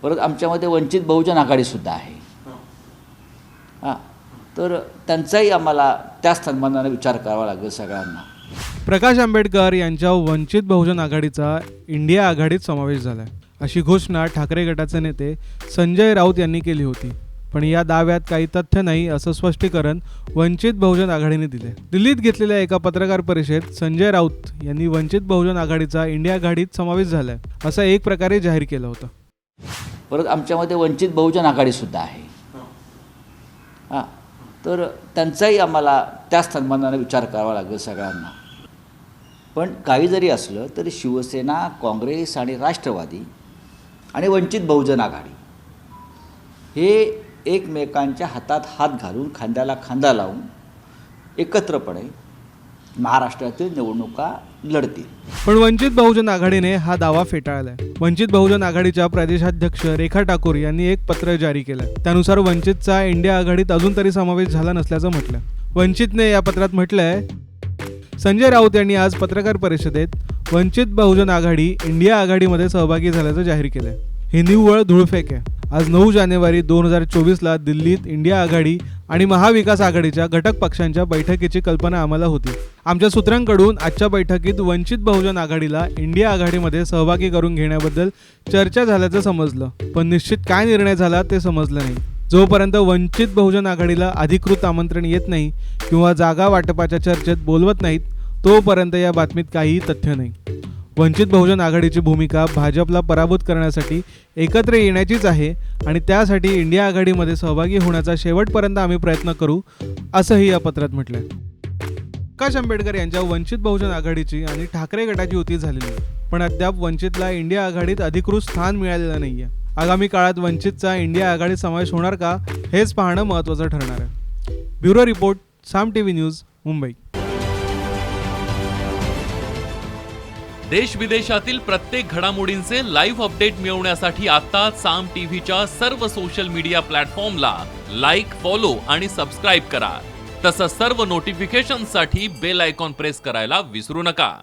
परत आमच्यामध्ये वंचित बहुजन आघाडीसुद्धा आहे. हां, तर त्यांचाही आम्हाला त्याच सन्मानाने विचार करावा लागेल सगळ्यांना. प्रकाश आंबेडकर यांच्या वंचित बहुजन आघाडीचा इंडिया आघाडीत समावेश झाला अशी घोषणा ठाकरे गटाचे नेते संजय राऊत यांनी केली होती. पण या दाव्यात काही तथ्य नाही असं स्पष्टीकरण वंचित बहुजन आघाडीने दिले. दिल्लीत घेतलेल्या एका पत्रकार परिषदेत संजय राऊत यांनी वंचित बहुजन आघाडीचा इंडिया आघाडीत समावेश झालाय असं एक प्रकारे जाहीर केलं होतं. परत आमच्यामध्ये वंचित बहुजन आघाडीसुद्धा आहे. हां, तर त्यांचाही आम्हाला त्याच सन्मानाने विचार करावा लागेल सगळ्यांना. पण काही जरी असलं तरी शिवसेना, काँग्रेस आणि राष्ट्रवादी आणि वंचित बहुजन आघाडी हे एकमेकांच्या हातात हात घालून खांद्याला खांदा लावून एकत्रपणे महाराष्ट्रातील निवडणुका लढतील. पण वंचित बहुजन आघाडीने हा दावा फेटाळलाय. वंचित बहुजन आघाडीच्या प्रदेशाध्यक्ष रेखा ठाकूर यांनी एक पत्र जारी केलं. त्यानुसार वंचितचा इंडिया आघाडीत अजून तरी समावेश झाला नसल्याचं म्हटलं. वंचितने या पत्रात म्हटलंय, संजय राऊत यांनी आज पत्रकार परिषदेत वंचित बहुजन आघाडी इंडिया आघाडीमध्ये सहभागी झाल्याचं जाहीर केलंय. ही निव्वळ धूळफेक आहे. आज 9 जानेवारी 2024ला दिल्लीत इंडिया आघाडी आणि महाविकास आघाडीच्या घटक पक्षांच्या बैठकीची कल्पना आम्हाला होती. आमच्या सूत्रांकडून आजच्या बैठकीत वंचित बहुजन आघाडीला इंडिया आघाडीमध्ये सहभागी करून घेण्याबद्दल चर्चा झाल्याचं समजलं. पण निश्चित काय निर्णय झाला ते समजलं नाही. जोपर्यंत वंचित बहुजन आघाडीला अधिकृत आमंत्रण येत नाही किंवा जागा वाटपाच्या चर्चेत बोलवत नाहीत तोपर्यंत या बातमीत काहीही तथ्य नाही. वंचित बहुजन आघाडीची भूमिका भाजपला पराभूत करण्यासाठी एकत्र येण्याचीच आहे आणि त्यासाठी इंडिया आघाडीमध्ये सहभागी होण्याचा शेवटपर्यंत आम्ही प्रयत्न करू असंही या पत्रात म्हटलंय. प्रकाश आंबेडकर यांच्या वंचित बहुजन आघाडीची आणि ठाकरे गटाची युती झालेली आहे. पण अद्याप वंचितला इंडिया आघाडीत अधिकृत स्थान मिळालेलं नाहीये. आगामी काळात वंचितचा इंडिया आघाडीत समावेश होणार का हेच पाहणं महत्त्वाचं ठरणार आहे. ब्युरो रिपोर्ट, साम टीव्ही न्यूज, मुंबई. देश विदेशातील प्रत्येक घडामोडींचे लाईव्ह अपडेट मिळवण्यासाठी आता साम टीव्हीच्या सर्व सोशल मीडिया प्लॅटफॉर्मला लाईक, फॉलो आणि सबस्क्राईब करा. तसंच सर्व नोटिफिकेशनसाठी बेल आयकॉन प्रेस करायला विसरू नका.